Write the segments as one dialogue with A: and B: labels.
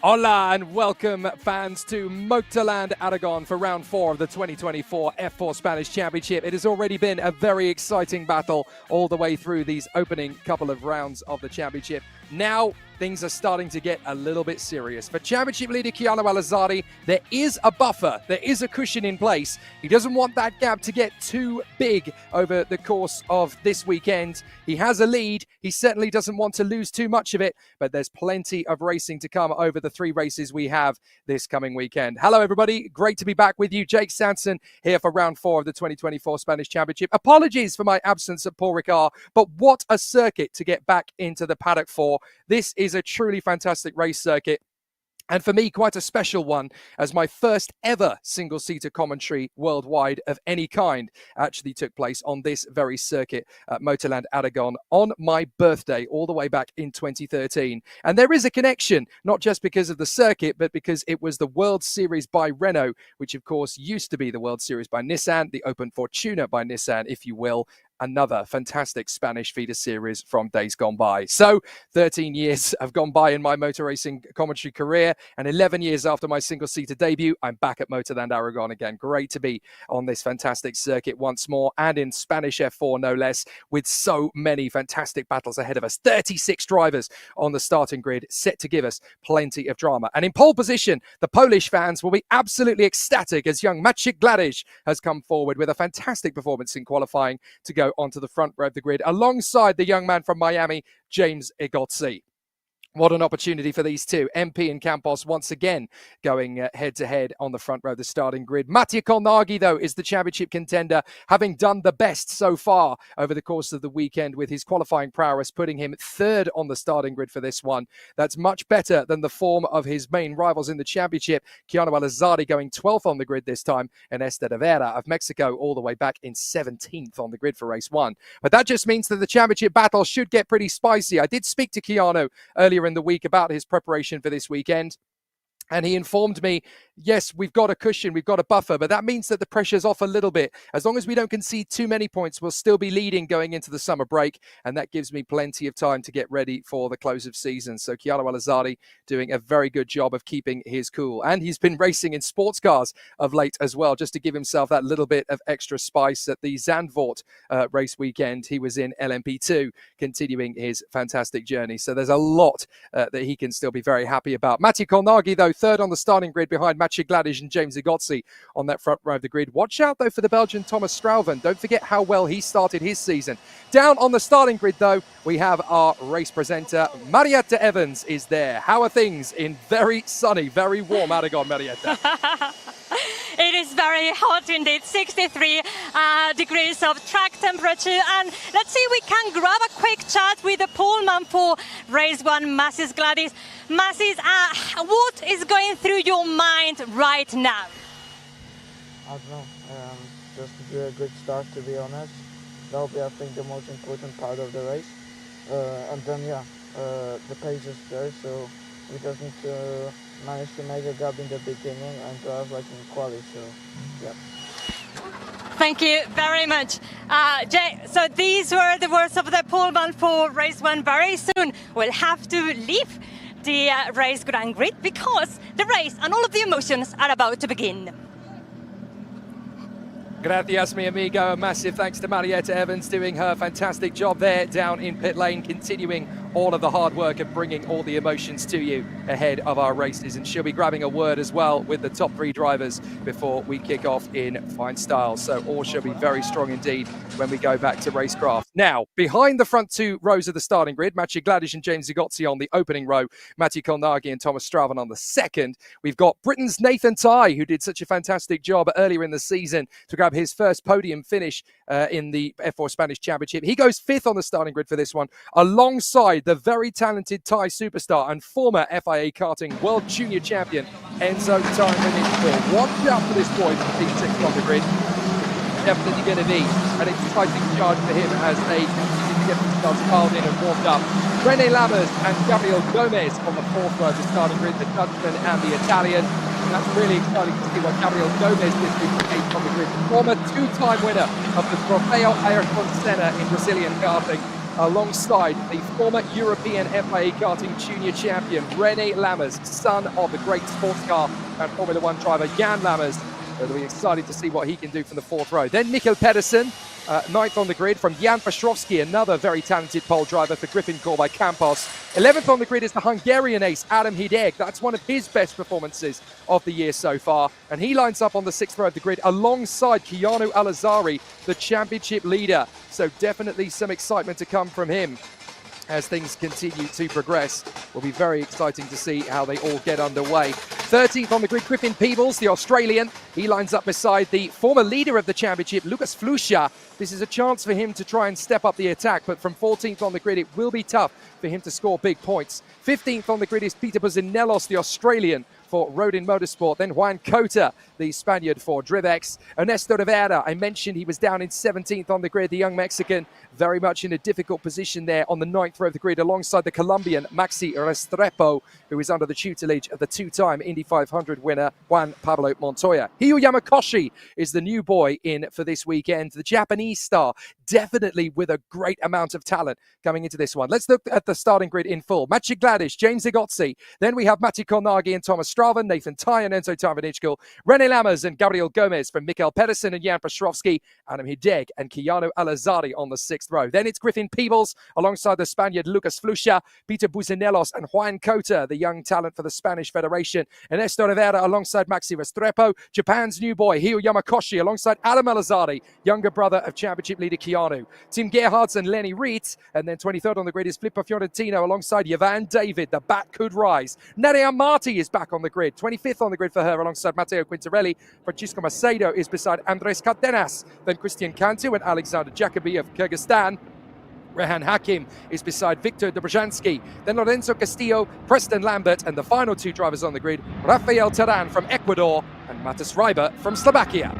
A: Hola and welcome fans to Motorland Aragon for round 4 of the 2024 F4 Spanish Championship. It has already been a very exciting battle all the way through these opening couple of rounds of the championship. Now things are starting to get a little bit serious. For championship leader Keanu Alazari, there is a buffer, there is a cushion in place. He doesn't want that gap to get too big over the course of this weekend. He has a lead. He certainly doesn't want to lose too much of it, but there's plenty of racing to come over the 3 races we have this coming weekend. Hello, everybody. Great to be back with you. Jake Sanson here for round 4 of the 2024 Spanish Championship. Apologies for my absence at Paul Ricard, but what a circuit to get back into the paddock for. This is a truly fantastic race circuit. And for me, quite a special one, as my first ever single-seater commentary worldwide of any kind actually took place on this very circuit at Motorland Aragon on my birthday, all the way back in 2013. And there is a connection, not just because of the circuit, but because it was the World Series by Renault, which of course used to be the World Series by Nissan, the Open Fortuna by Nissan, if you will. Another fantastic Spanish feeder series from days gone by. So 13 years have gone by in my motor racing commentary career, and 11 years after my single-seater debut, I'm back at Motorland Aragon again. Great to be on this fantastic circuit once more, and in Spanish F4 no less, with so many fantastic battles ahead of us. 36 drivers on the starting grid, set to give us plenty of drama. And in pole position, the Polish fans will be absolutely ecstatic as young Maciej Gladish has come forward with a fantastic performance in qualifying to go onto the front row of the grid alongside the young man from Miami, James Igotzi. What an opportunity for these two. MP and Campos once again going head-to-head on the front row of the starting grid. Mattia Colnaghi, though, is the championship contender, having done the best so far over the course of the weekend with his qualifying prowess, putting him 3rd on the starting grid for this one. That's much better than the form of his main rivals in the championship. Keanu Alazari going 12th on the grid this time, and Esther Rivera of Mexico all the way back in 17th on the grid for race 1. But that just means that the championship battle should get pretty spicy. I did speak to Keanu earlier in the week about his preparation for this weekend, and he informed me Yes, we've got a cushion, we've got a buffer, but that means that the pressure's off a little bit. As long as we don't concede too many points, we'll still be leading going into the summer break, and that gives me plenty of time to get ready for the close of season. So Chiara Alazzari doing a very good job of keeping his cool. And he's been racing in sports cars of late as well, just to give himself that little bit of extra spice. At the Zandvoort race weekend, he was in LMP2, continuing his fantastic journey. So there's a lot that he can still be very happy about. Mattia Colnaghi, though, third on the starting grid behind Mathieu Gladish and James Igozzi on that front row of the grid. Watch out, though, for the Belgian Thomas Strauven. Don't forget how well he started his season. Down on the starting grid, though, we have our race presenter. Marietta Evans is there. How are things in very sunny, very warm Aragon, Marietta?
B: It is very hot indeed, 63 degrees of track temperature. And let's see if we can grab a quick chat with the poleman for race 1, Massis Gladys. Massis, what is going through your mind right now?
C: I don't know, just to do a good start, to be honest. That'll be, I think, the most important part of the race. And then, the pace is there, so we just need to manage to make a gap in the beginning and drive like in quali, so yeah.
B: Thank you very much. Jay, so these were the words of the poleman for race 1. Very soon we'll have to leave the race Grand Grid because the race and all of the emotions are about to begin.
A: Gracias, mi amigo. A massive thanks to Marietta Evans doing her fantastic job there down in pit lane, continuing all of the hard work and bringing all the emotions to you ahead of our races. And she'll be grabbing a word as well with the top 3 drivers before we kick off in fine style. So all shall be very strong indeed when we go back to racecraft. Now, behind the front 2 rows of the starting grid, Mathieu Gladish and James Igozzi on the opening row, Mattia Colnaghi and Thomas Strauven on the second. We've got Britain's Nathan Tye, who did such a fantastic job earlier in the season to grab his first podium finish in the F4 Spanish Championship. He goes 5th on the starting grid for this one, alongside the very talented Thai superstar and former FIA karting world junior champion, Enzo Tyrrell. Watch out for this boy from P6 on the grid. Definitely going to be an exciting charge for him as they continue to get themselves dialed in and warmed up. René Lammers and Gabriel Gomez on the 4th row of the starting grid, the Dutchman and the Italian. And that's really exciting to see what Gabriel Gomez did for 8th on the grid. Former 2-time winner of the Trofeo Ayrton Senna in Brazilian karting, alongside the former European FIA karting junior champion, René Lammers, son of the great sports car and Formula 1 driver Jan Lammers. We'll be excited to see what he can do from the 4th row. Then Mikkel Pedersen, 9th on the grid from Jan Pastrovski, another very talented pole driver for Griffincorp by Campos. 11th on the grid is the Hungarian ace, Adam Hideg. That's one of his best performances of the year so far. And he lines up on the 6th row of the grid alongside Keanu Alazzari, the championship leader. So definitely some excitement to come from him as things continue to progress. Will be very exciting to see how they all get underway. 13th on the grid, Griffin Peebles, the Australian. He lines up beside the former leader of the championship, Lucas Flusha. This is a chance for him to try and step up the attack, but from 14th on the grid, it will be tough for him to score big points. 15th on the grid is Peter Buzinelos, the Australian, for Rodin Motorsport. Then Juan Cota, the Spaniard, for Drivex. Ernesto Rivera, I mentioned he was down in 17th on the grid, the young Mexican, very much in a difficult position there on the 9th row of the grid, alongside the Colombian Maxi Restrepo, who is under the tutelage of the 2-time Indy 500 winner, Juan Pablo Montoya. Hiyu Yamakoshi is the new boy in for this weekend, the Japanese star, definitely with a great amount of talent coming into this one. Let's look at the starting grid in full. Mathieu Gladish, James Igozzi. Then we have Mattia Colnaghi and Thomas Strauven, Nathan Tye and Enzo Tyrrell, René Lammers and Gabriel Gomez from Mikkel Pedersen and Jan Pastrovski, Adam Hideg and Keanu Alazzari on the 6th row. Then it's Griffin Peebles alongside the Spaniard Lucas Flusha, Peter Buzinelos and Juan Cota, the young talent for the Spanish Federation, and Ernesto Rivera alongside Maxi Restrepo, Japan's new boy Hiyu Yamakoshi alongside Adam Alazzari, younger brother of championship leader Keanu, Tim Gerhards and Lenny Reed, and then 23rd on the grid is Filippo Fiorentino alongside Yvan David. The bat could rise. Nadia Marti is back on the grid, 25th on the grid for her alongside Matteo Quintarelli. Francisco Macedo is beside Andres Cardenas, then Christian Cantu and Alexander Jacobi of Kyrgyzstan. Rehan Hakim is beside Victor Dobrzansky, then Lorenzo Castillo, Preston Lambert, and the final 2 drivers on the grid, Rafael Terán from Ecuador and Matas Reiber from Slovakia.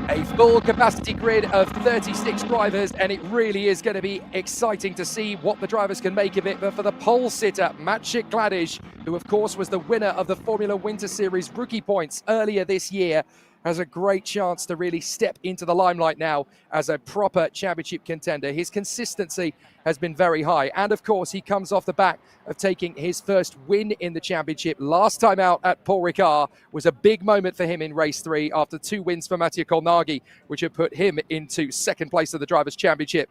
A: A full capacity grid of 36 drivers, and it really is going to be exciting to see what the drivers can make of it. But for the pole sitter, Maciej Gladiš, who of course was the winner of the Formula Winter Series rookie points earlier this year, has a great chance to really step into the limelight now as a proper championship contender. His consistency has been very high. And of course, he comes off the back of taking his first win in the championship. Last time out at Paul Ricard was a big moment for him in race 3 after 2 wins for Mattia Colnaghi, which had put him into second place of the Drivers' Championship,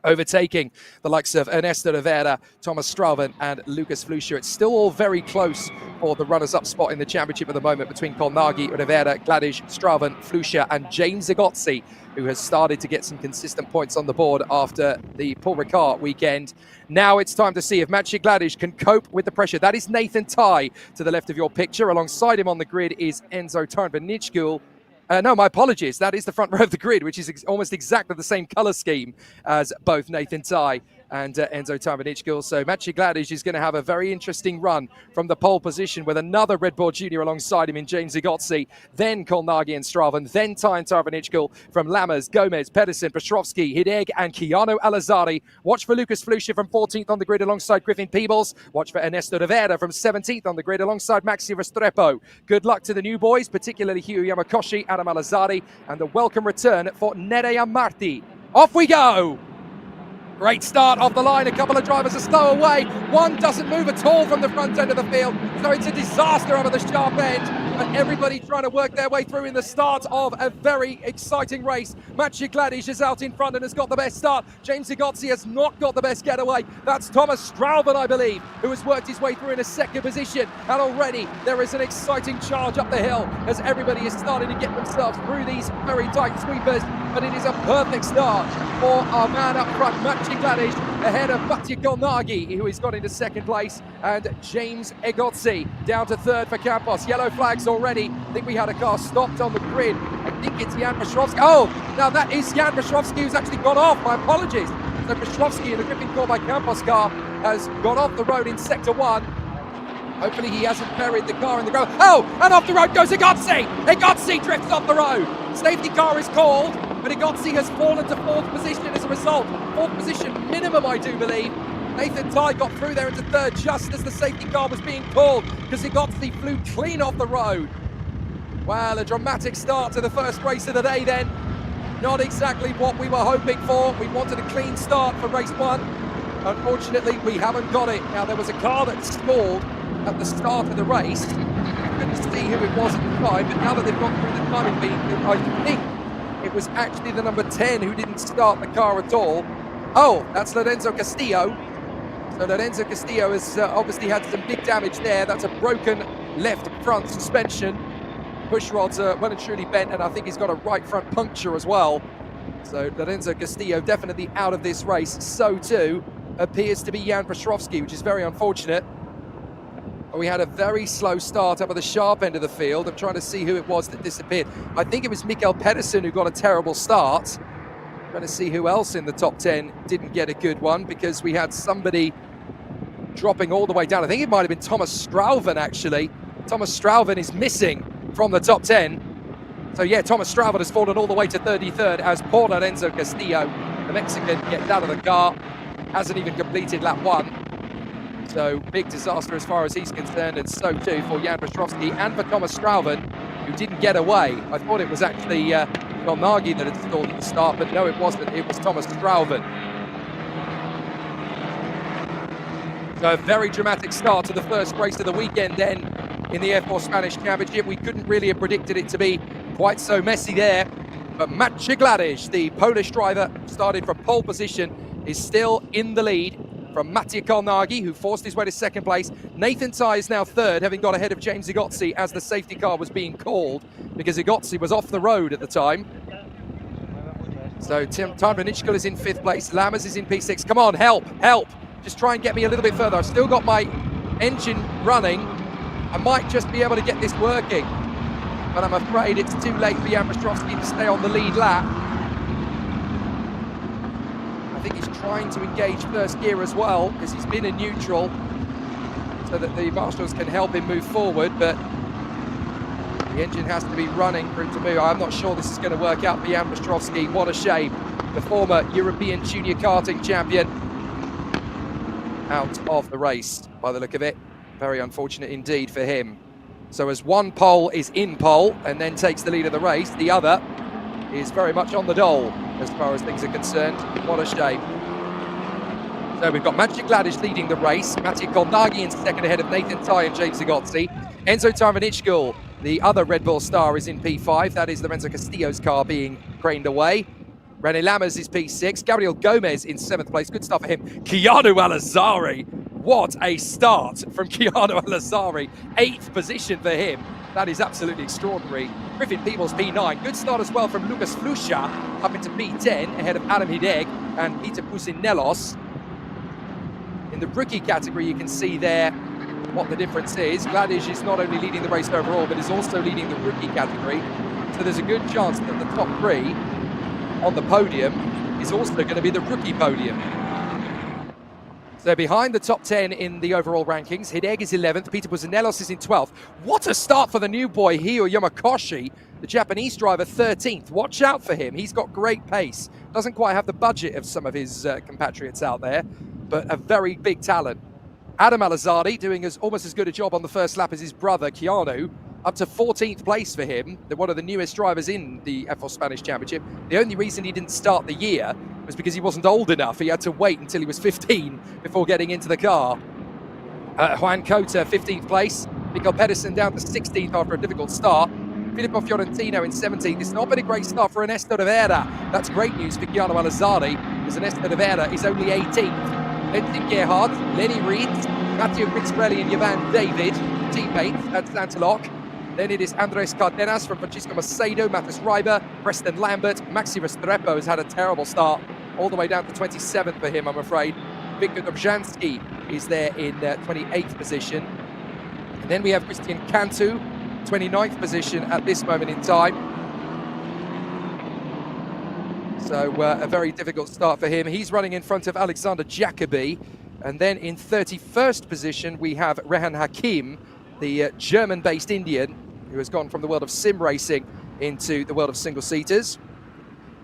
A: overtaking the likes of Ernesto Rivera, Thomas Strauven and Lucas Fluscher. It's still all very close for the runners-up spot in the championship at the moment between Colnaghi, Rivera, Gladiš, Strauven, Fluscher and James Igozzi, who has started to get some consistent points on the board after the Paul Ricard weekend. Now it's time to see if Maciej Gladiš can cope with the pressure. That is Nathan Ty to the left of your picture. Alongside him on the grid is Enzo Tarnbenichkul. No, my apologies. That is the front row of the grid, which is almost exactly the same colour scheme as both Nathan Ty and Enzo Tarnbenichkul. So Maciej Gladiš is going to have a very interesting run from the pole position with another Red Bull Junior alongside him in James Igozzi, then Colnaghi and Strauven, then Ty and Tarnbenichkul from Lammers, Gomez, Pedersen, Petrovski, Hideg and Keanu Alazari. Watch for Lucas Fluscher from 14th on the grid alongside Griffin Peebles. Watch for Ernesto Rivera from 17th on the grid alongside Maxi Restrepo. Good luck to the new boys, particularly Hugh Yamakoshi, Adam Alazari, and the welcome return for Nerea Marti. Off we go! Great start off the line. A couple of drivers are slow away. One doesn't move at all from the front end of the field. So it's a disaster over the sharp end. And everybody trying to work their way through in the start of a very exciting race. Maciej Gladiš is out in front and has got the best start. James Igozzi has not got the best getaway. That's Thomas Strauven, I believe, who has worked his way through in a second position. And already there is an exciting charge up the hill as everybody is starting to get themselves through these very tight sweepers. But it is a perfect start for our man up front, Maciej Gladiš, ahead of Mattia Colnaghi, who has got into second place, and James Igozzi down to third for Campos. Yellow flags already. I think we had a car stopped on the grid. I think it's Jan Petrovski. Oh, now that is Jan Petrovski who's actually gone off. My apologies. So Petrovski in the gripping call by Campos car has gone off the road in sector 1. Hopefully he hasn't buried the car in the ground. Oh, and off the road goes Igozzi. Igozzi drifts off the road. Safety car is called, but Igozzi has fallen to 4th position as a result. 4th position minimum, I do believe. Nathan Ty got through there into 3rd just as the safety car was being called because Igozzi flew clean off the road. Well, a dramatic start to the first race of the day then. Not exactly what we were hoping for. We wanted a clean start for race 1. Unfortunately, we haven't got it. Now, there was a car that stalled at the start of the race. I couldn't see who it was at the time, but now that they've gone through the timing beat, I think it was actually the number 10 who didn't start the car at all. Oh, that's Lorenzo Castillo. So Lorenzo Castillo has obviously had some big damage there. That's a broken left front suspension. Push rods are well and truly bent, and I think he's got a right front puncture as well. So Lorenzo Castillo definitely out of this race. So too appears to be Jan Petrovski, which is very unfortunate. We had a very slow start up at the sharp end of the field. I'm trying to see who it was that disappeared. I think it was Mikael Pedersen who got a terrible start. Trying to see who else in the top 10 didn't get a good one, because we had somebody dropping all the way down. I think it might have been Thomas Strauven, actually. Thomas Strauven is missing from the top 10. So yeah, Thomas Strauven has fallen all the way to 33rd as poor Lorenzo Castillo, the Mexican, gets out of the car. Hasn't even completed lap 1. So big disaster as far as he's concerned, and so too for Jan Petrovski and for Thomas Strauven, who didn't get away. I thought it was actually Colnaghi that had stalled at the start, but no, it wasn't. It was Thomas Strauven. So a very dramatic start to the first race of the weekend then in the F4 Spanish Championship. We couldn't really have predicted it to be quite so messy there. But Maciej Gladiš, the Polish driver, started from pole position, is still in the lead from Mattia Colnaghi, who forced his way to second place. Nathan Ty is now 3rd, having got ahead of James Igozzi as the safety car was being called, because Igozzi was off the road at the time. So Tarnbenichkul is in 5th place. Lammers is in P6. Come on, help, help. Just try and get me a little bit further. I've still got my engine running. I might just be able to get this working, but I'm afraid it's too late for Jan Petrovski to stay on the lead lap. I think he's trying to engage first gear as well, because he's been in neutral, so that the marshals can help him move forward, but The engine has to be running for it to move. I'm not sure this is going to work out for Jan Ostrowski. What a shame. The former European junior karting champion out of the race by the look of it. Very unfortunate indeed for him. So as one pole is in pole and then takes the lead of the race, the other is very much on the dole as far as things are concerned. What a shame. So we've got Maciej Gladish leading the race. Maciej Kolnagi in second ahead of Nathan Ty and James Zagotzi. Enzo Tarvanichkul, the other Red Bull star, is in P5. That is Lorenzo Castillo's car being craned away. René Lammers is P6. Gabriel Gomez in 7th place. Good stuff for him. Keanu Alazari. What a start from Keanu Alazari. 8th position for him. That is absolutely extraordinary. Griffin Peebles, P9. Good start as well from Lucas Flusha up into P10 ahead of Adam Hideg and Peter Pusinellos. In the rookie category, you can see there what the difference is. Gladish is not only leading the race overall, but is also leading the rookie category. So there's a good chance that the top 3 on the podium is also going to be the rookie podium. So behind the top 10 in the overall rankings, Hideg is 11th, Peter Pusinellos is in 12th. What a start for the new boy, Hio Yamakoshi, the Japanese driver, 13th. Watch out for him, he's got great pace. Doesn't quite have the budget of some of his compatriots out there, but a very big talent. Adam Alazari doing almost as good a job on the first lap as his brother, Keanu, up to 14th place for him. They're one of the newest drivers in the F4 Spanish Championship. The only reason he didn't start the year was because he wasn't old enough. He had to wait until he was 15 before getting into the car. Juan Cota, 15th place. Mikael Pedersen down to 16th after a difficult start. Filippo Fiorentino in 17th. It's not been a great start for Ernesto Rivera. That's great news for Keanu Alazari, because Ernesto Rivera is only 18th. Lentin Gerhardt, Lenny Reed, Matteo Pizzarelli and Jovan David, teammates at Santalok. Then it is Andres Cardenas from Francisco Macedo, Mathis Reiber, Preston Lambert. Maxi Restrepo has had a terrible start, all the way down to 27th for him, I'm afraid. Viktor Dobzhansky is there in 28th position. And then we have Christian Cantu, 29th position at this moment in time. So a very difficult start for him. He's running in front of Alexander Jacobi. And then in 31st position, we have Rehan Hakim, the German-based Indian, who has gone from the world of sim racing into the world of single-seaters.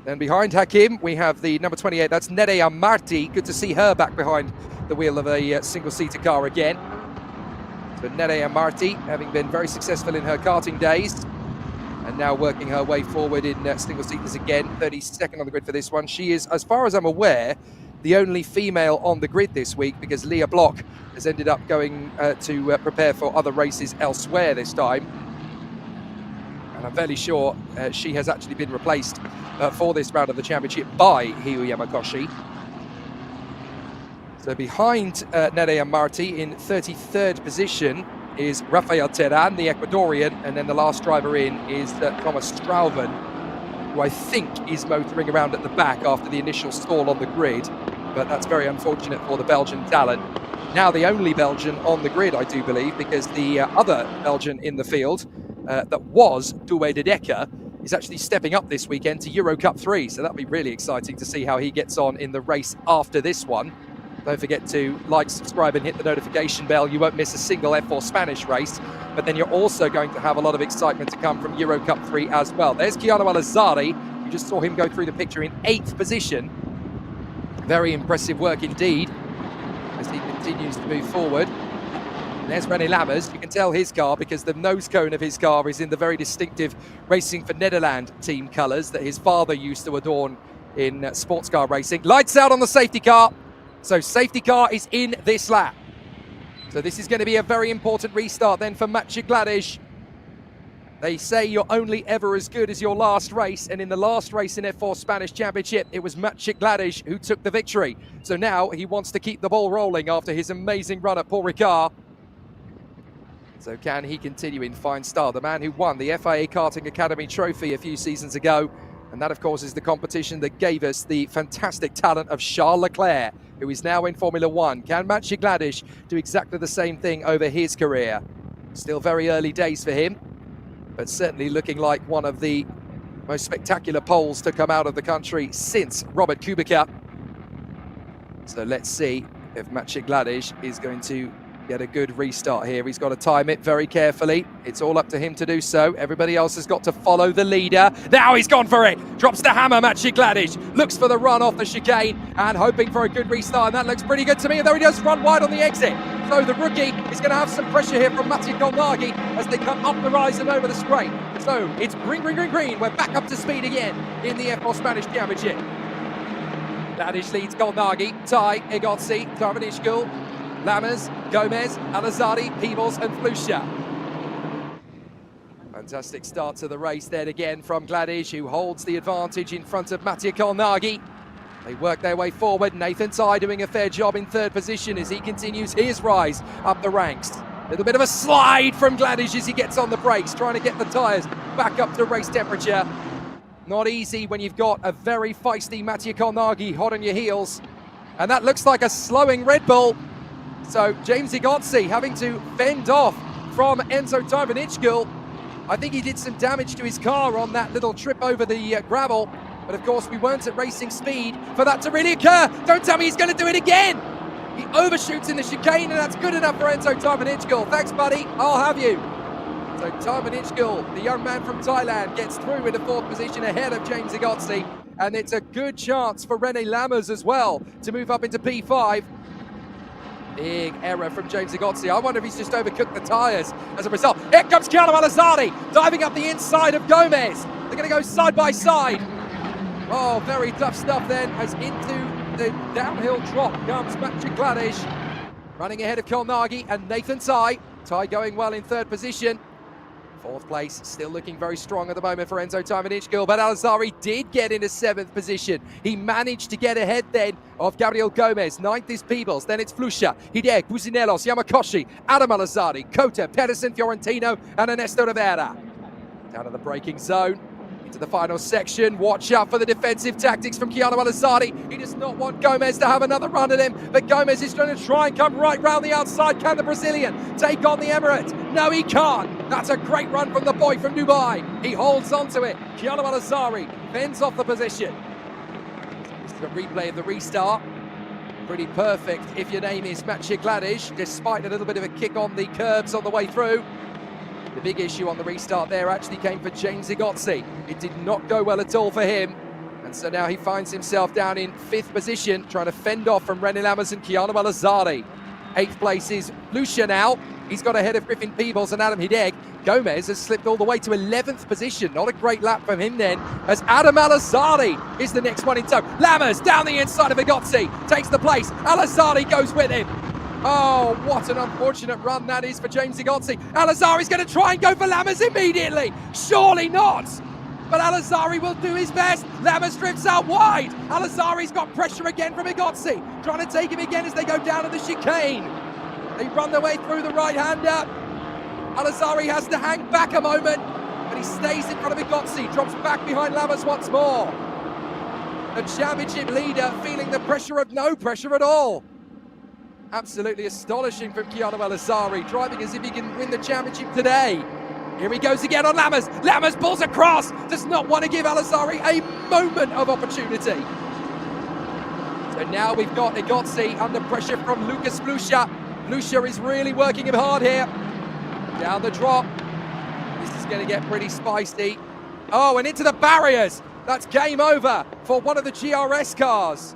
A: Then behind Hakim, we have the number 28, that's Nerea Marti. Good to see her back behind the wheel of a single-seater car again. So Nerea Marti, having been very successful in her karting days, and now working her way forward in single-seaters again. 32nd on the grid for this one. She is, as far as I'm aware, the only female on the grid this week, because Leah Block has ended up going to prepare for other races elsewhere this time. And I'm fairly sure she has actually been replaced for this round of the championship by Hio Yamakoshi. So behind Nerea Marti in 33rd position is Rafael Terán, the Ecuadorian, and then the last driver in is Thomas Strauven, who I think is motoring around at the back after the initial stall on the grid, but that's very unfortunate for the Belgian talent. Now the only Belgian on the grid, I do believe, because the other Belgian in the field, that was Douwe de Decker, is actually stepping up this weekend to Euro Cup 3, so that'll be really exciting to see how he gets on in the race after this one. Don't forget to like, subscribe and hit the notification bell. You won't miss a single F4 Spanish race, but then you're also going to have a lot of excitement to come from Euro Cup 3 as well. There's Keanu Alazari. You just saw him go through the picture in 8th position. Very impressive work indeed as he continues to move forward. And there's René Lammers. You can tell his car because the nose cone of his car is in the very distinctive Racing for Nederland team colours that his father used to adorn in sports car racing. Lights out on the safety car. So safety car is in this lap. So this is going to be a very important restart then for Maciej Gladish. They say you're only ever as good as your last race, and in the last race in F4 Spanish Championship, it was Maciej Gladish who took the victory. So now he wants to keep the ball rolling after his amazing run at Paul Ricard. So can he continue in fine style? The man who won the FIA Karting Academy Trophy a few seasons ago. And that, of course, is the competition that gave us the fantastic talent of Charles Leclerc, who is now in Formula One. Can Maciej Gladish do exactly the same thing over his career? Still very early days for him, but certainly looking like one of the most spectacular poles to come out of the country since Robert Kubica. So let's see if Maciej Gladish is going to get a good restart here. He's got to time it very carefully. It's all up to him to do so. Everybody else has got to follow the leader. Now he's gone for it. Drops the hammer, Maciej Gladic. Looks for the run off the chicane and hoping for a good restart. And that looks pretty good to me, though he does run wide on the exit. So the rookie is going to have some pressure here from Maciej Kolnagi as they come up the rise and over the straight. So it's green, green, green, green. We're back up to speed again in the F4 Spanish Championship. Gladic leads Kolnagi, Tai, Egozzi, Tarvanishkul, Lammers, Gomez, Alazadi, Peebles and Flusha. Fantastic start to the race then again from Gladic, who holds the advantage in front of Maciej Kolnagi. They work their way forward. Nathan Tai doing a fair job in third position as he continues his rise up the ranks. A little bit of a slide from Gladic as he gets on the brakes, trying to get the tyres back up to race temperature. Not easy when you've got a very feisty Maciej Kolnagi hot on your heels. And that looks like a slowing Red Bull. So James Egozzi having to fend off from Enzo Tarvanishkul. I think he did some damage to his car on that little trip over the gravel. But of course we weren't at racing speed for that to really occur. Don't tell me he's going to do it again. He overshoots in the chicane and that's good enough for Enzo Tarvanishkul. Thanks buddy, I'll have you. So Tarvanishkul, the young man from Thailand, gets through into fourth position ahead of James Egozzi. And it's a good chance for René Lammers as well to move up into P5. Big error from James Egozzi. I wonder if he's just overcooked the tyres as a result. Here comes Chiara Malazardi, diving up the inside of Gomez. They're going to go side by side. Oh, very tough stuff then, as into the downhill drop comes Maciej Gladic. Running ahead of Kolnagi and Nathan Tai. Tai going well in third position. Fourth place, still looking very strong at the moment for Enzo Tarvanishkul, but Alazari did get into seventh position. He managed to get ahead then of Gabriel Gomez. Ninth is Peebles, then it's Flusha, Hideg, Buzinelos, Yamakoshi, Adam Alazari, Kota, Pedersen, Fiorentino, and Ernesto Rivera. Down to the braking zone, into the final section. Watch out for the defensive tactics from Chiara Malazardi. He does not want Gomez to have another run at him, but Gomez is going to try and come right round the outside. Can the Brazilian take on the Emirate? No, he can't. That's a great run from the boy from Dubai. He holds onto it. Chiara Malazardi fends off the position. This is a replay of the restart. Pretty perfect if your name is Maciej Gladic, despite a little bit of a kick on the curbs on the way through. The big issue on the restart there actually came for James Egozzi. It did not go well at all for him. And so now he finds himself down in fifth position, trying to fend off from René Lammers and Chiara Malazardi. Eighth place is Lucia now. He's got ahead of Griffin Peebles and Adam Hideg. Gomez has slipped all the way to 11th position. Not a great lap from him then, as Adam Alazardi is the next one in tow. Lammers down the inside of Egozzi, takes the place. Alazardi goes with him. Oh, what an unfortunate run that is for James Egozzi. Alazari's going to try and go for Lammers immediately. Surely not. But Alazari will do his best. Lammers drifts out wide. Alazari's got pressure again from Egozzi, trying to take him again as they go down to the chicane. They run their way through the right-hander. Alazari has to hang back a moment, but he stays in front of Egozzi, drops back behind Lammers once more. The championship leader feeling the pressure of no pressure at all. Absolutely astonishing from Chiara Malazardi, driving as if he can win the championship today. Here he goes again on Lammers. Lammers pulls across, does not want to give Alazari a moment of opportunity. So now we've got Egozzi under pressure from Lucas Flusha. Flusha is really working him hard here. Down the drop. This is going to get pretty spicy. Oh, and into the barriers. That's game over for one of the GRS cars.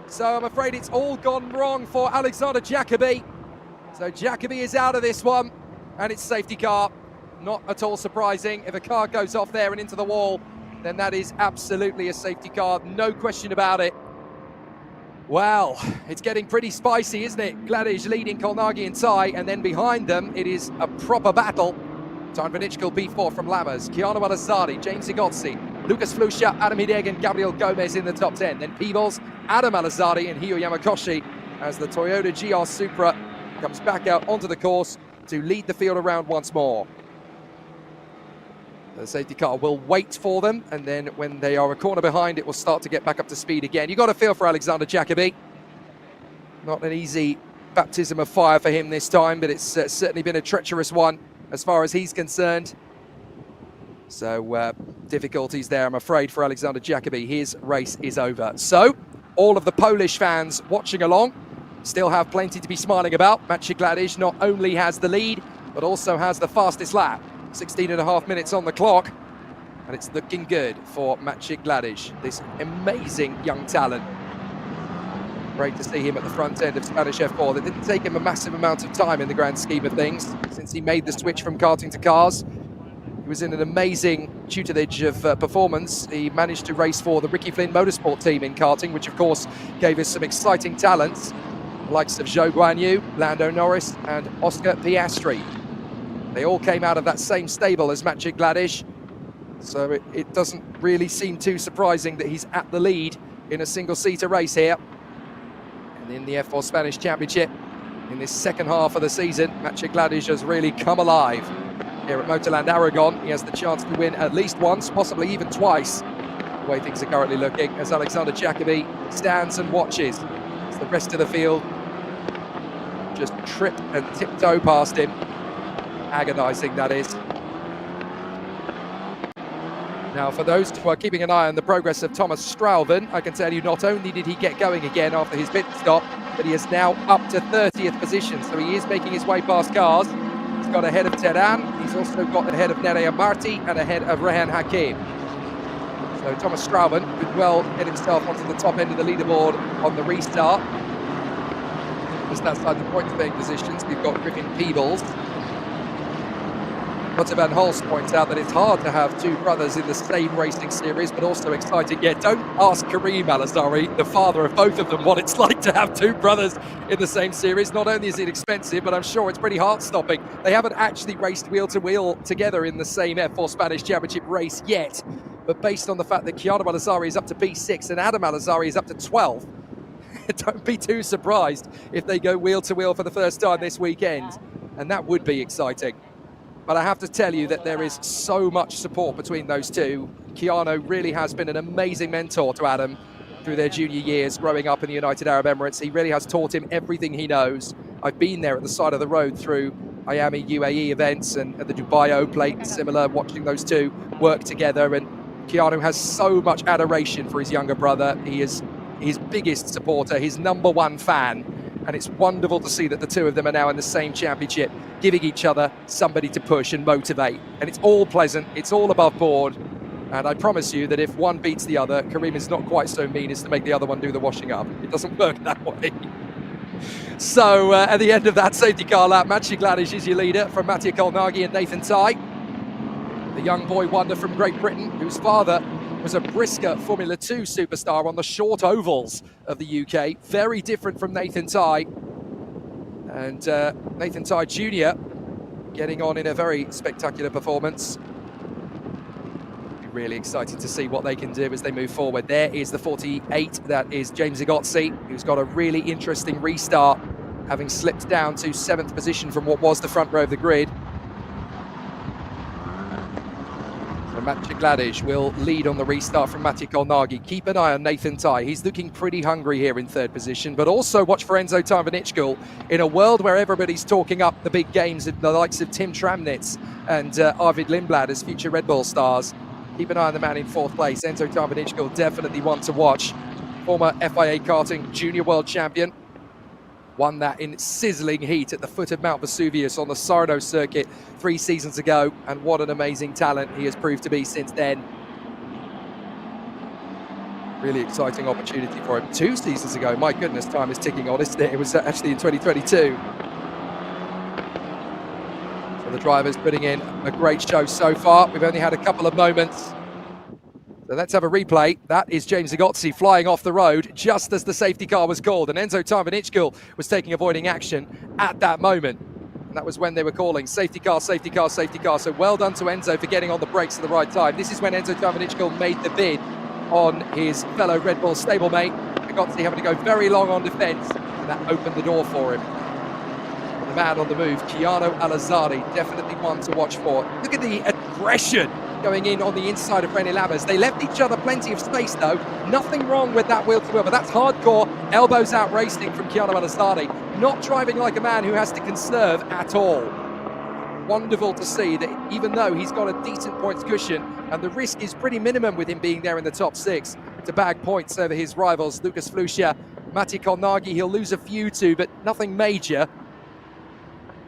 A: So I'm afraid it's all gone wrong for Alexander Jacobi. So Jacobi is out of this one, and it's safety car. Not at all surprising. If a car goes off there and into the wall, then that is absolutely a safety car, no question about it. Well, it's getting pretty spicy, isn't it? Gladic leading Kolnagi and Tai, and then behind them it is a proper battle. Tarvanishkul P4 from Lammers, Chiara Malazardi, James Egozzi, Lucas Flusha, Adam Hideg and Gabriel Gomez in the top 10. Then Peebles, Adam Alazardi and Hio Yamakoshi as the Toyota GR Supra comes back out onto the course to lead the field around once more. The safety car will wait for them, and then when they are a corner behind, it will start to get back up to speed again. You've got a feel for Alexander Jacobi. Not an easy baptism of fire for him this time, but it's certainly been a treacherous one as far as he's concerned. So difficulties there, I'm afraid, for Alexander Jacobi. His race is over. So all of the Polish fans watching along, still have plenty to be smiling about. Maciej Gladiš not only has the lead, but also has the fastest lap. 16.5 minutes on the clock. And it's looking good for Maciej Gladiš, this amazing young talent. Great to see him at the front end of Spanish F4. That didn't take him a massive amount of time in the grand scheme of things since he made the switch from karting to cars. He was in an amazing tutelage of performance. He managed to race for the Ricky Flynn Motorsport team in karting, which of course gave us some exciting talents, the likes of Zhou Guanyu, Lando Norris and Oscar Piastri. They all came out of that same stable as Maciej Gladiš, so it doesn't really seem too surprising that he's at the lead in a single-seater race here. And in the F4 Spanish Championship, in this second half of the season, Maciej Gladiš has really come alive. Here at Motorland Aragon, he has the chance to win at least once, possibly even twice, the way things are currently looking, as Alexander Jacobi stands and watches as the rest of the field just trip and tiptoe past him. Agonising, that is. Now, for those who are keeping an eye on the progress of Thomas Strauven, I can tell you not only did he get going again after his pit stop, but he is now up to 30th position, so he is making his way past cars. He's got ahead of Teran, he's also got ahead of Nerea Marti and ahead of Rehan Hakim. So Thomas Strauven could well get himself onto the top end of the leaderboard on the restart. Just outside the point-paying positions, we've got Griffin Peebles. Lotte van Holst points out that it's hard to have two brothers in the same racing series, but also exciting. Yeah, don't ask Karim Al-Azari, the father of both of them, what it's like to have two brothers in the same series. Not only is it expensive, but I'm sure it's pretty heart-stopping. They haven't actually raced wheel-to-wheel together in the same F4 Spanish Championship race yet. But based on the fact that Keanu Al-Azari is up to P6 and Adam Al-Azari is up to 12, don't be too surprised if they go wheel-to-wheel for the first time this weekend. And that would be exciting. But I have to tell you that there is so much support between those two. Keanu really has been an amazing mentor to Adam through their junior years growing up in the United Arab Emirates. He really has taught him everything he knows. I've been there at the side of the road through Miami UAE events and the Dubai O Plate, similar, watching those two work together. And Keanu has so much adoration for his younger brother. He is his biggest supporter, his #1 fan. And it's wonderful to see that the two of them are now in the same championship, giving each other somebody to push and motivate. And it's all pleasant, it's all above board. And I promise you that if one beats the other, Karim is not quite so mean as to make the other one do the washing up. It doesn't work that way. So at the end of that safety car lap, Maciej Gladiš is your leader from Mattia Kolnagi and Nathan Tighe. The young boy wonder from Great Britain, whose father was a brisker Formula 2 superstar on the short ovals of the UK. Very different from Nathan Tighe. And Nathan Tighe Jr. getting on in a very spectacular performance. Be really excited to see what they can do as they move forward. There is the 48, that is James Igotzi, who's got a really interesting restart, having slipped down to 7th position from what was the front row of the grid. Maciej Gladiš will lead on the restart from Mattia Kolnagi. Keep an eye on Nathan Tighe. He's looking pretty hungry here in 3rd position, but also watch for Enzo Tarvanichkul. In a world where everybody's talking up the big games, the likes of Tim Tramnitz and Arvid Lindblad as future Red Bull stars, keep an eye on the man in 4th place. Enzo Tarvanichkul, definitely one to watch. Former FIA karting junior world champion. Won that in sizzling heat at the foot of Mount Vesuvius on the Sarno circuit 3 seasons ago, and what an amazing talent he has proved to be since then. Really exciting opportunity for him 2 seasons ago. My goodness, time is ticking on, isn't it? It was actually in 2022. So the driver's putting in a great show so far. We've only had a couple of moments. So let's have a replay. That is James Igotzi flying off the road just as the safety car was called. And Enzo Tarvanichkul was taking avoiding action at that moment. And that was when they were calling safety car, safety car, safety car. So well done to Enzo for getting on the brakes at the right time. This is when Enzo Tarvanichkul made the bid on his fellow Red Bull stablemate. Igotzi having to go very long on defence, and that opened the door for him. And the man on the move, Keanu Al-Azari, definitely one to watch for. Look at the aggression going in on the inside of René Lammers. They left each other plenty of space though. Nothing wrong with that wheel-to-wheel, but that's hardcore elbows out racing from Keanu Al-Azari. Not driving like a man who has to conserve at all. Wonderful to see that even though he's got a decent points cushion and the risk is pretty minimum with him being there in the top 6 to bag points over his rivals Lucas Flucher Matti Kolnagi, he'll lose a few too, but nothing major.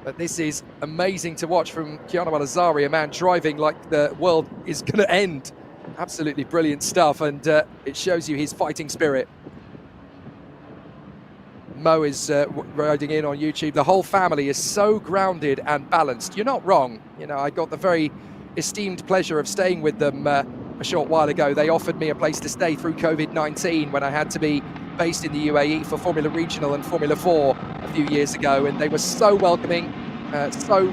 A: But this is amazing to watch from Keanu Al-Azari, a man driving like the world is going to end. Absolutely brilliant stuff, and it shows you his fighting spirit. Mo is riding in on YouTube. The whole family is so grounded and balanced. You're not wrong. You know, I got the very esteemed pleasure of staying with them a short while ago. They offered me a place to stay through COVID-19 when I had to be based in the UAE for Formula Regional and Formula 4 a few years ago, and they were so welcoming, so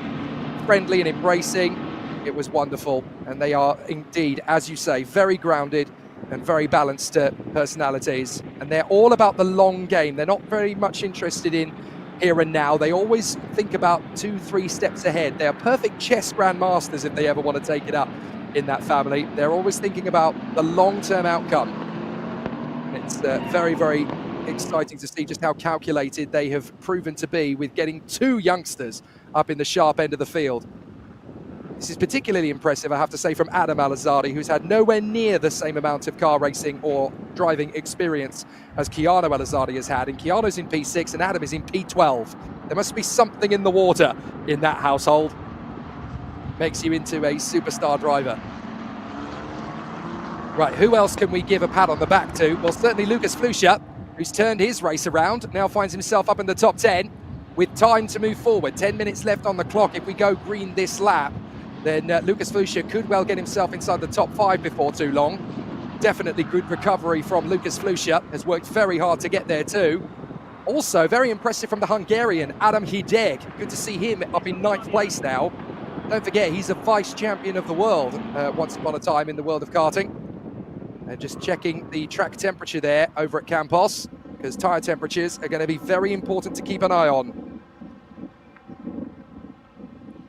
A: friendly and embracing. It was wonderful, and they are indeed, as you say, very grounded and very balanced personalities, and they're all about the long game. They're not very much interested in here and now. They always think about 2-3 steps ahead. They are perfect chess grandmasters if they ever want to take it up in that family. They're always thinking about the long-term outcome, and it's very, very exciting to see just how calculated they have proven to be with getting 2 youngsters up in the sharp end of the field. This is particularly impressive, I have to say, from Adam Al-Azari, who's had nowhere near the same amount of car racing or driving experience as Keanu Al-Azari has had. And Keanu's in P6 and Adam is in P12. There must be something in the water in that household. Makes you into a superstar driver. Right, who else can we give a pat on the back to? Well, certainly Lucas Flusha, who's turned his race around, now finds himself up in the top 10 with time to move forward. 10 minutes left on the clock. If we go green this lap, then Lucas Flusha could well get himself inside the top 5 before too long. Definitely good recovery from Lucas Flusha, has worked very hard to get there too. Also, very impressive from the Hungarian, Adam Hideg. Good to see him up in 9th place now. Don't forget, he's a vice champion of the world once upon a time in the world of karting. And just checking the track temperature there over at Campos, because tyre temperatures are going to be very important to keep an eye on.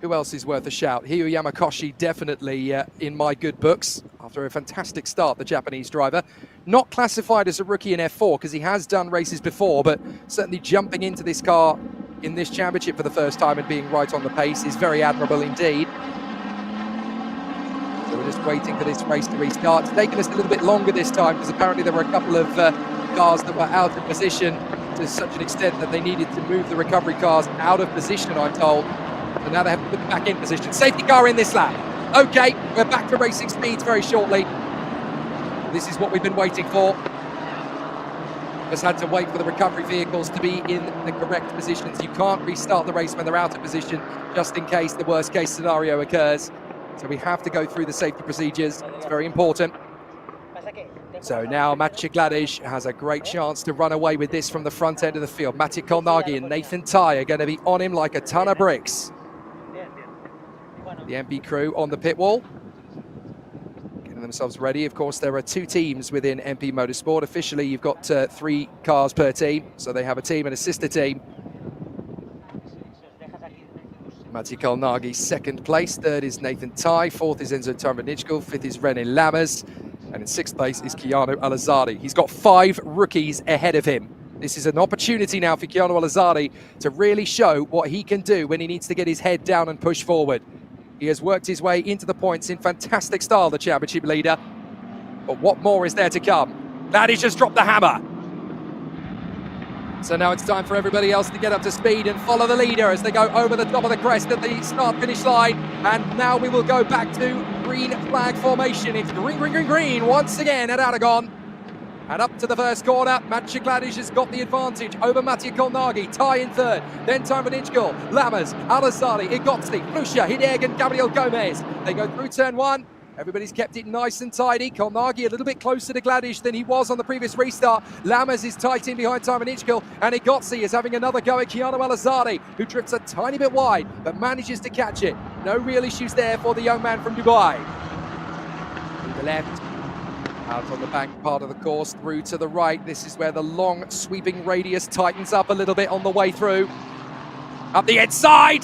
A: Who else is worth a shout? Hiyu Yamakoshi, definitely in my good books after a fantastic start, the Japanese driver. Not classified as a rookie in F4 because he has done races before, but certainly jumping into this car in this championship for the first time and being right on the pace is very admirable indeed. So we're just waiting for this race to restart. It's taken us a little bit longer this time because apparently there were a couple of cars that were out of position to such an extent that they needed to move the recovery cars out of position, I'm told. So now they have to put them back in position. Safety car in this lap. Okay, we're back to racing speeds very shortly. This is what we've been waiting for. Just had to wait for the recovery vehicles to be in the correct positions. You can't restart the race when they're out of position, just in case the worst case scenario occurs. So we have to go through the safety procedures. It's very important. So now Maciej Gladish has a great chance to run away with this from the front end of the field. Maciej Kolnagi and Nathan Ty are going to be on him like a ton of bricks. The MP crew on the pit wall, getting themselves ready. Of course, there are 2 teams within MP Motorsport. Officially, you've got 3 cars per team, so they have a team and a sister team. Maciej Kolnagi, 2nd place. 3rd is Nathan Ty. 4th is Enzo Tarmanichkul. 5th is René Lammers. And in 6th place is Keanu Al-Azari. He's got 5 rookies ahead of him. This is an opportunity now for Keanu Al-Azari to really show what he can do when he needs to get his head down and push forward. He has worked his way into the points in fantastic style, the championship leader. But what more is there to come? Gladish just dropped the hammer. So now it's time for everybody else to get up to speed and follow the leader as they go over the top of the crest at the start-finish line. And now we will go back to green flag formation. It's green, green, green, green once again at Aragon. And up to the first corner, Maciej Gladish has got the advantage over Maciej Kolnagi. Ty in 3rd, then Tarmanichkul, Lammers, Al-Azari, Igotzi, Flusha, Hideg and Gabriel Gomez. They go through turn 1. Everybody's kept it nice and tidy. Kolnagi a little bit closer to Gladish than he was on the previous restart. Lammers is tight in behind Tarmanichkul, and Igotzi is having another go at Keanu Al-Azari, who drifts a tiny bit wide, but manages to catch it. No real issues there for the young man from Dubai. To the left, out on the bank part of the course, through to the right. This is where the long sweeping radius tightens up a little bit on the way through. Up the inside,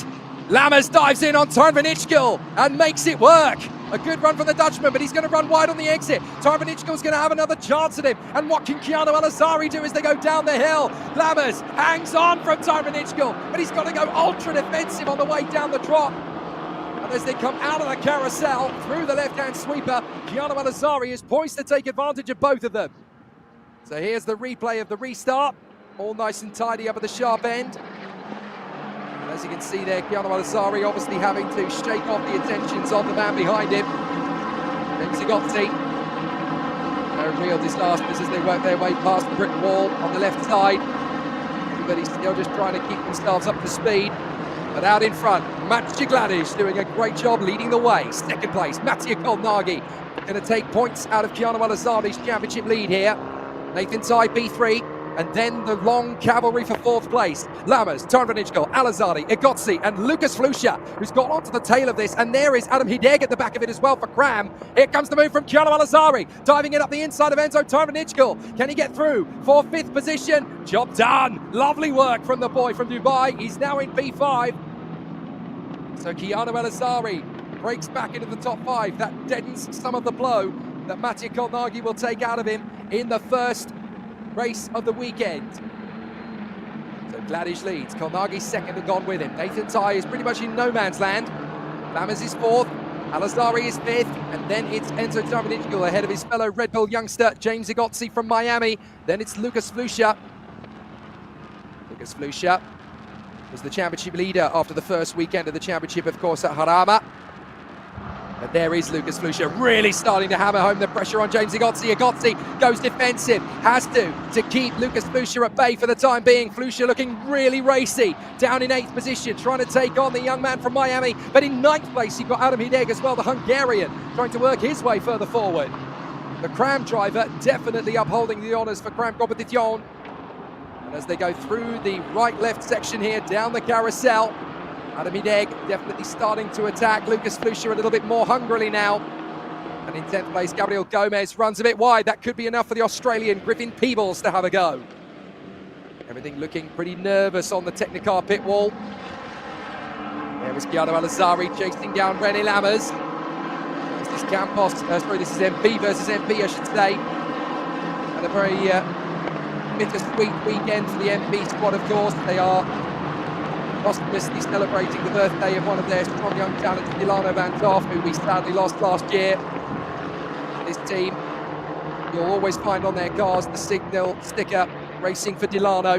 A: Lammers dives in on Tarmanichkul and makes it work. A good run from the Dutchman, but he's going to run wide on the exit. Tarmanichkul's going to have another chance at him. And what can Keanu Al-Azari do as they go down the hill? Lammers hangs on from Tarmanichkul, but he's got to go ultra defensive on the way down the trot. And as they come out of the carousel through the left-hand sweeper, Keanu Al-Azari is poised to take advantage of both of them. So here's the replay of the restart. all nice and tidy up at the sharp end. And as you can see there, Chiara Malasari obviously having to shake off the attentions of the man behind him. James Zigotzi. No real disasters as they work their way past the brick wall on the left side. Everybody's still just trying to keep themselves up to speed. But out in front, Matej Gladish doing a great job leading the way. Second place, Mattia Kolnagi going to take points out of Chiara Malasari's championship lead here. Nathan Tai P3, and then the long cavalry for fourth place. Lammers, Tarnvanitschko, Alazari, Egozzi, and Lucas Flusha, who's got onto the tail of this. And there is Adam Hideg at the back of it as well for Cram. Here comes the move from Chiara Malasari, diving it up the inside of Enzo Tarnvanitschko. Can he get through for fifth position? Job done. Lovely work from the boy from Dubai. He's now in P5. So Chiara Malasari breaks back into the top five. That deadens some of the blow that Mattia Kolnagi will take out of him in the first race of the weekend. So Gladish leads. Kolnagi second and gone with him. Nathan Tai is pretty much in no man's land. Lammers is fourth. Alazari is fifth. And then it's Enzo Tarnvanitschko ahead of his fellow Red Bull youngster, James Zigotzi from Miami. Then it's Lucas Flusha. Lucas Flusha was the championship leader after the first weekend of the championship, of course, at Jarama. But there is Lucas Flusha really starting to hammer home the pressure on James Egozzi. Egozzi goes defensive, has to keep Lucas Flusha at bay for the time being. Flusha looking really racy, down in 8th position, trying to take on the young man from Miami. But in 9th place, you've got Adam Hideg as well, the Hungarian, trying to work his way further forward. The Cram driver definitely upholding the honours for Cram Competition. And as they go through the right-left section here, down the carousel, Adam Hideg definitely starting to attack. Lucas Flusha a little bit more hungrily now. And in 10th place, Gabriel Gomez runs a bit wide. That could be enough for the Australian Griffin Peebles to have a go. Everything looking pretty nervous on the Technicar pit wall. There is Chiara Malasari chasing down René Lammers. This is Campos, this is MP versus MP, I should say. And a very bittersweet weekend for the MP squad, of course. They are posthumously celebrating the birthday of one of their strong young talents, Delano Van Toff, who we sadly lost last year. This team, you'll always find on their cars the signal sticker, Racing for Delano.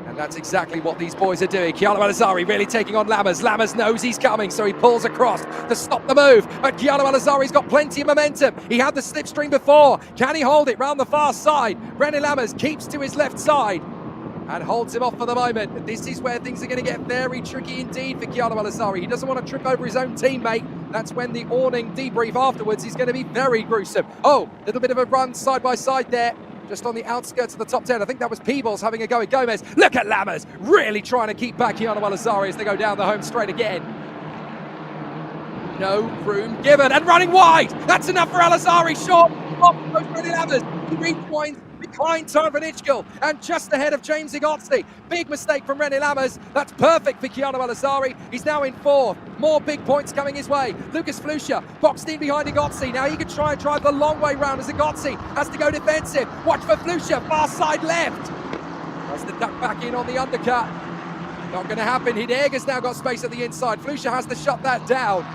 A: And that's exactly what these boys are doing. Chiara Malasari really taking on Lammers. Lammers knows he's coming, so he pulls across to stop the move. But Chiara Malasari's got plenty of momentum. He had the slipstream before. Can he hold it round the far side? René Lammers keeps to his left side and holds him off for the moment. This is where things are going to get very tricky indeed for Chiara Malasari. He doesn't want to trip over his own teammate. That's when the awning debrief afterwards is going to be very gruesome. Oh, a little bit of a run side by side there, just on the outskirts of the top 10. I think that was Peebles having a go at Gomez. Look at Lammers, really trying to keep back Chiara Malasari as they go down the home straight again. No room given, and running wide. That's enough for Alazari. Short, René Lammers. He rejoins behind Tarnvanitschko and just ahead of James Egozzi. Big mistake from René Lammers. That's perfect for Chiara Malasari. He's now in 4th. More big points coming his way. Lucas Flusha boxed in behind Egozzi. Now he can try and drive the long way round as Egozzi has to go defensive. Watch for Flusha, far side left. Has to duck back in on the undercut. Not going to happen. Hideg has now got space at the inside. Flusha has to shut that down.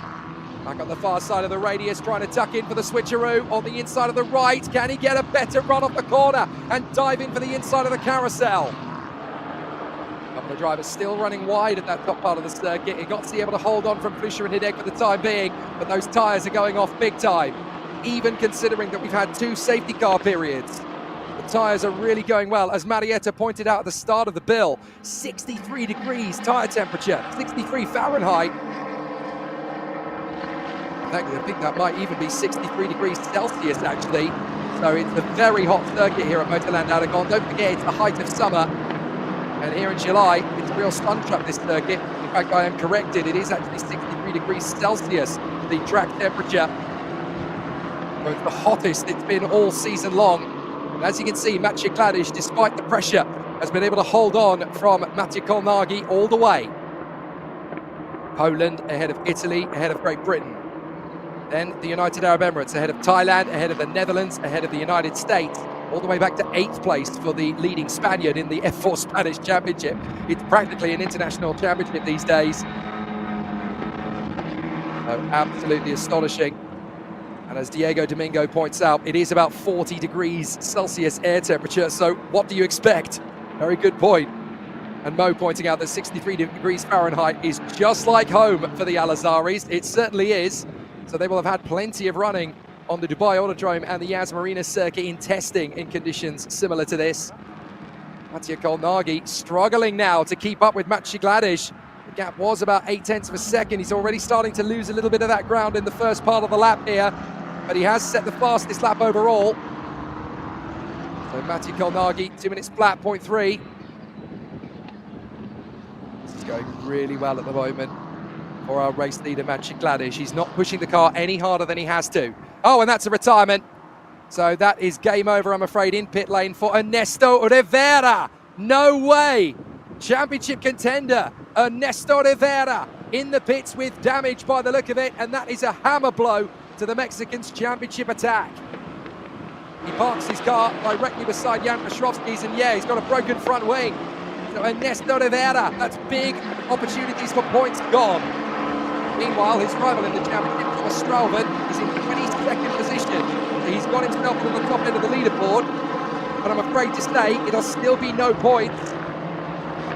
A: Back on the far side of the radius, trying to tuck in for the switcheroo on the inside of the right. Can he get a better run off the corner and dive in for the inside of the carousel? Couple of drivers still running wide at that top part of the circuit. Egozzi able to hold on from Flusha and Hideg for the time being, but those tyres are going off big time. Even considering that we've had 2 safety car periods, the tyres are really going well. As Marietta pointed out at the start of the bill, 63 degrees tyre temperature, 63 Fahrenheit. I think that might even be 63 degrees Celsius, actually. So it's a very hot circuit here at Motorland Aragon. Don't forget, it's the height of summer. And here in July, it's a real sun trap, this circuit. In fact, I am corrected. It is actually 63 degrees Celsius, the track temperature. So it's the hottest it's been all season long. And as you can see, Matej Gladish, despite the pressure, has been able to hold on from Mattia Kolnagi all the way. Poland ahead of Italy, ahead of Great Britain. Then the United Arab Emirates ahead of Thailand, ahead of the Netherlands, ahead of the United States, all the way back to 8th place for the leading Spaniard in the F4 Spanish Championship. It's practically an international championship these days. So absolutely astonishing. And And as Diego Domingo points out, it is about 40 degrees Celsius air temperature. So what do you expect? Very good point. And Mo pointing out that 63 degrees Fahrenheit is just like home for the Al-Azaris. It certainly is. So they will have had plenty of running on the Dubai Autodrome and the Yas Marina circuit in testing in conditions similar to this. Mattia Kolnagi struggling now to keep up with Maciej Gladiš. The gap was about 0.8 of a second. He's already starting to lose a little bit of that ground in the first part of the lap here, but he has set the fastest lap overall. So Mattia Kolnagi, 2 minutes flat, 0.3. This is going really well at the moment for our race leader, Maciej Gladiš. He's not pushing the car any harder than he has to. Oh, and that's a retirement. So that is game over, I'm afraid, in pit lane for Ernesto Rivera. No way. Championship contender, Ernesto Rivera, in the pits with damage by the look of it, and that is a hammer blow to the Mexicans' championship attack. He parks his car directly beside Jan Petrowski's, and yeah, he's got a broken front wing. So Ernesto Rivera, that's big opportunities for points gone. Meanwhile, his rival in the championship, Thomas Strauven, is in 22nd position. So he's got himself on the top end of the leaderboard, but I'm afraid to say it'll still be no points.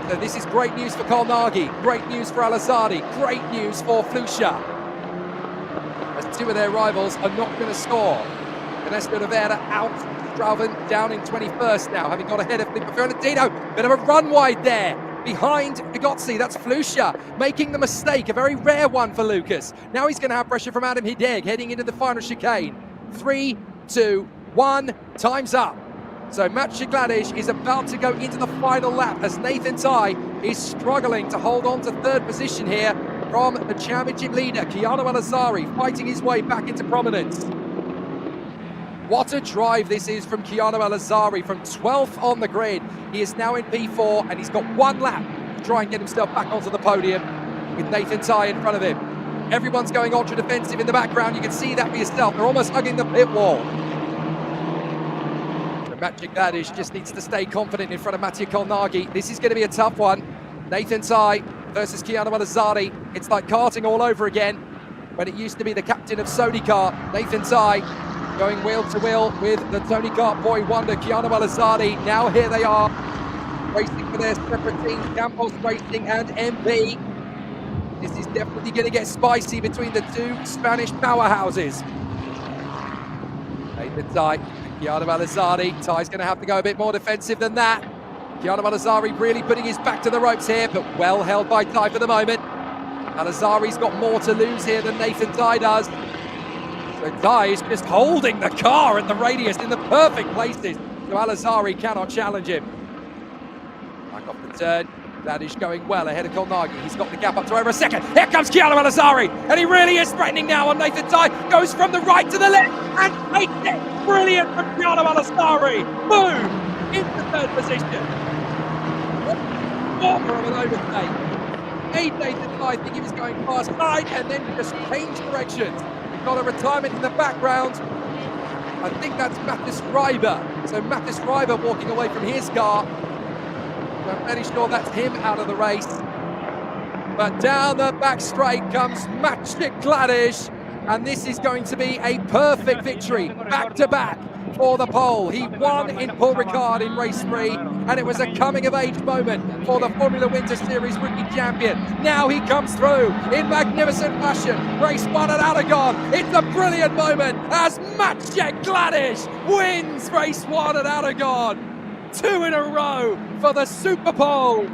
A: So this is great news for Kolnagi, great news for Al-Azadi, great news for Flusha, as two of their rivals are not going to score. Ernesto Rivera out, Strauven down in 21st now, having got ahead of Filippo Fiorentino. Bit of a run wide there behind Bigozzi. That's Flusha making the mistake, a very rare one for Lucas. Now he's going to have pressure from Adam Hideg heading into the final chicane. 3, 2, 1, time's up. So Maciej Gladiš is about to go into the final lap as Nathan Ty is struggling to hold on to third position here from the championship leader, Keanu Al-Azari, fighting his way back into prominence. What a drive this is from Keanu Al-Azari, from 12th on the grid. He is now in P4 and he's got one lap to try and get himself back onto the podium with Nathan Ty in front of him. Everyone's going ultra defensive in the background. You can see that for yourself. They're almost hugging the pit wall. So Maciej Gladiš just needs to stay confident in front of Mattia Kolnagi. This is going to be a tough one. Nathan Ty versus Keanu Al-Azari. It's like karting all over again when it used to be the captain of Sony Kart. Nathan Ty going wheel to wheel with the Tony Kart boy wonder, Keanu Al-Azari. Now here they are, racing for their separate teams, Campos Racing and MP. This is definitely going to get spicy between the two Spanish powerhouses. Nathan Ty, Keanu Al-Azari. Ty's going to have to go a bit more defensive than that. Keanu Al-Azari really putting his back to the ropes here, but well held by Ty for the moment. Al-Azari's got more to lose here than Nathan Ty does. So Ty is just holding the car at the radius in the perfect places, so Al-Azari cannot challenge him. Back off the turn. Gladiš going well ahead of Kolnagi. He's got the gap up to over a second. Here comes Keanu Al-Azari, and he really is threatening now on Nathan Ty. Goes from the right to the left and takes it. Brilliant from Keanu Al-Azari. Boom! Into third position. What of an overtake. Made Nathan Ty think he was going fast side and then just changed directions. We've got a retirement in the background. I think that's Mathis Reiber. So Mathis Reiber walking away from his car. I'm fairly sure that's him out of the race. But down the back straight comes Maciej Gladiš, and this is going to be a perfect victory, back-to-back for the pole. He won in Paul Ricard in race 3, and it was a coming-of-age moment for the Formula Winter Series rookie champion. Now he comes through in magnificent fashion. Race 1 at Aragon. It's a brilliant moment as Maciej Gladiš wins race 1 at Aragon. 2 in a row for the Super Pole.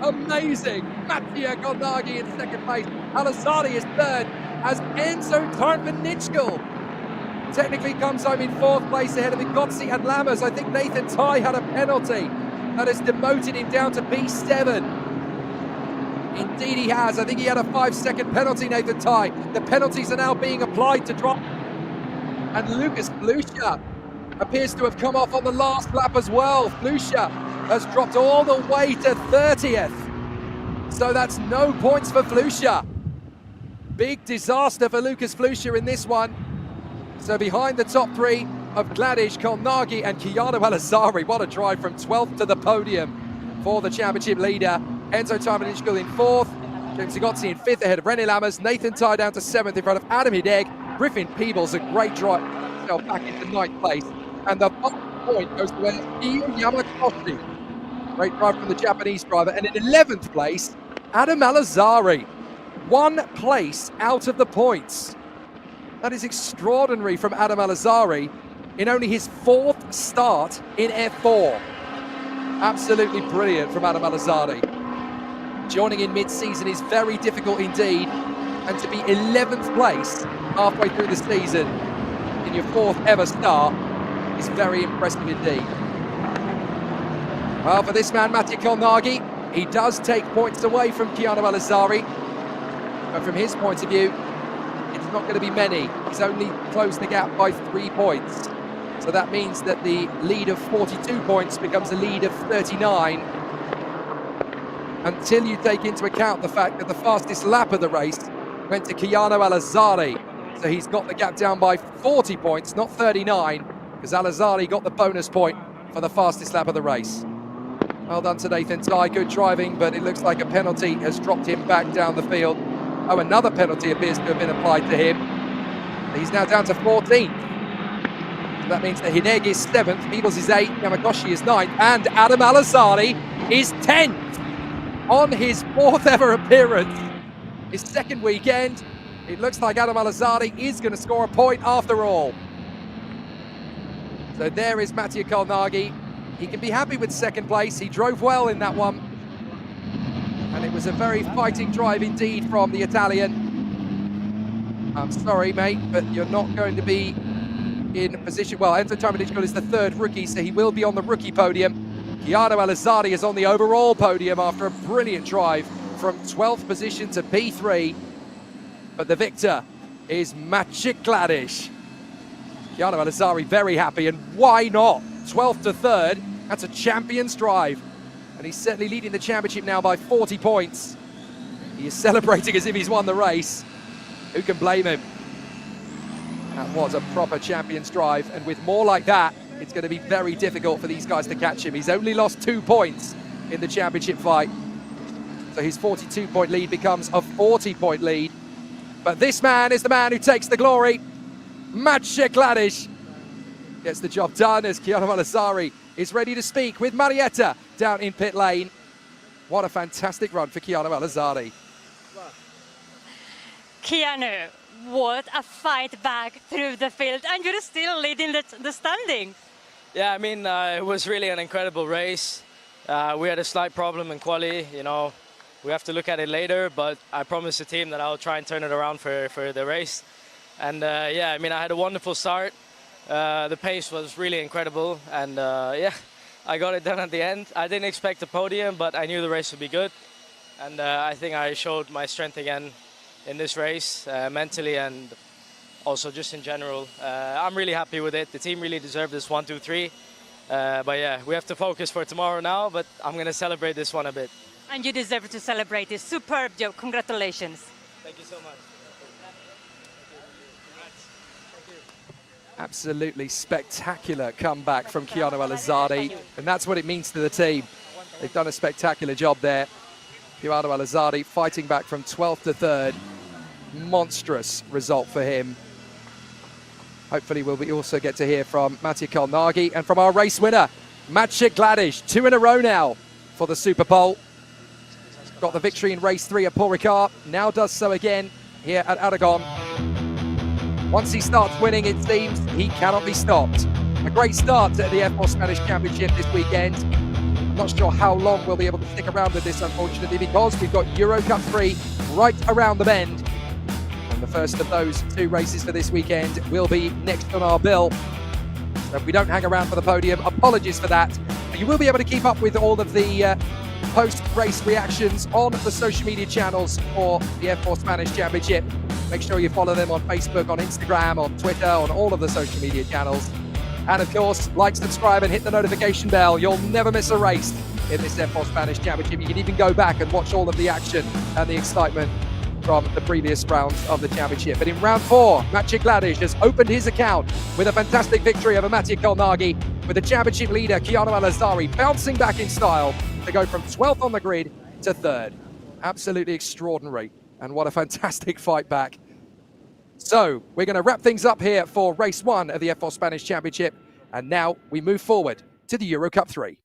A: Amazing. Mattia Kolnagi in second place. Al-Azadi is third as Enzo Tarnvanitschkel technically comes home in fourth place ahead of Bigozzi and Lammers. I think Nathan Ty had a penalty that has demoted him down to P7. Indeed he has. I think he had a 5-second penalty, Nathan Ty. The penalties are now being applied to drop. And Lucas Flusha appears to have come off on the last lap as well. Flusha has dropped all the way to 30th. So that's no points for Flusha. Big disaster for Lucas Flusha in this one. So behind the top 3 of Gladiš, Kolnagi and Keanu Al-Azari. What a drive from 12th to the podium for the championship leader. Enzo Tarnvanitschkel in 4th. James Bigozzi in 5th ahead of René Lammers. Nathan Ty down to 7th in front of Adam Hideg. Griffin Peebles, a great drive, himself back into 9th place. And the point goes to Iyo Yamakoshi. Great drive from the Japanese driver. And in 11th place, Adam Alazari. 1 place out of the points. That is extraordinary from Adam Alazari in only his 4th start in F4. Absolutely brilliant from Adam Alazari. Joining in mid-season is very difficult indeed. And to be 11th place halfway through the season in your 4th ever start is very impressive indeed. Well, for this man, Matti Kolnagi, he does take points away from Keanu Alazari. But from his point of view, it's not going to be many. He's only closed the gap by 3 points. So that means that the lead of 42 points becomes a lead of 39. Until you take into account the fact that the fastest lap of the race went to Keanu Alazari. So he's got the gap down by 40 points, not 39, because Alazari got the bonus point for the fastest lap of the race. Well done to Nathan Ty, good driving, but it looks like a penalty has dropped him back down the field. Oh, another penalty appears to have been applied to him. He's now down to 14th. So that means that Hineg is 7th, Peebles is 8th, Yamakoshi is 9th, and Adam Alazari is 10th on his 4th ever appearance. His 2nd weekend. It looks like Adam Alazari is going to score a point after all. So there is Mattia Kolnagi. He can be happy with 2nd place. He drove well in that one. And it was a very fighting drive indeed from the Italian. I'm sorry, mate, but you're not going to be in position. Well, Enzo Tomadichko is the 3rd rookie, so he will be on the rookie podium. Keanu Alazari is on the overall podium after a brilliant drive from 12th position to P3. But the victor is Maciej Gladish. Keanu Alazari very happy, and why not? 12th to 3rd, that's a champion's drive. And he's certainly leading the championship now by 40 points. He is celebrating as if he's won the race. Who can blame him? That was a proper champion's drive, and with more like that, it's going to be very difficult for these guys to catch him. He's only lost 2 points in the championship fight. So his 42-point lead becomes a 40-point lead. But this man is the man who takes the glory. Maciej Gladish gets the job done as Keanu Alazari is ready to speak with Marietta down in pit lane. What a fantastic run for Keanu Alazari.
B: Keanu, what a fight back through the field, and you're still leading the standing.
D: Yeah, I mean, it was really an incredible race. We had a slight problem in quali, you know. We have to look at it later, but I promised the team that I'll try and turn it around for the race. And yeah, I mean, I had a wonderful start. The pace was really incredible, and yeah, I got it done at the end. I didn't expect a podium, but I knew the race would be good. And I think I showed my strength again in this race, mentally and also just in general. I'm really happy with it. The team really deserved this 1, 2, 3. But yeah, we have to focus for tomorrow now, but I'm going to celebrate this one a bit.
B: And you deserve to celebrate this superb job. Congratulations.
D: Thank you so much.
A: Absolutely spectacular comeback from Keanu Alazari, and that's what it means to the team. They've done a spectacular job there. Keanu Alazari fighting back from 12th to 3rd. Monstrous result for him. Hopefully we'll also get to hear from Mattia Kolnagi and from our race winner, Maciej Gladish. 2 in a row now for the Super Pole. Got the victory in race 3 at Paul Ricard, now does so again here at Aragon. Once he starts winning, it seems he cannot be stopped. A great start to the F4 Spanish Championship this weekend. I'm not sure how long we'll be able to stick around with this, unfortunately, because we've got Euro Cup 3 right around the bend. And the first of those 2 races for this weekend will be next on our bill. So if we don't hang around for the podium, apologies for that. But you will be able to keep up with all of the post-race reactions on the social media channels for the F4 Spanish Championship. Make sure you follow them on Facebook, on Instagram, on Twitter, on all of the social media channels. And of course, like, subscribe, and hit the notification bell. You'll never miss a race in this F4 Spanish Championship. You can even go back and watch all of the action and the excitement from the previous rounds of the championship. But in round 4, Maciej Gladish has opened his account with a fantastic victory over Mattia Kolnagi, with the championship leader Keanu Alazari bouncing back in style to go from 12th on the grid to 3rd. Absolutely extraordinary. And what a fantastic fight back. So we're going to wrap things up here for race 1 of the F4 Spanish Championship. And now we move forward to the Euro Cup 3.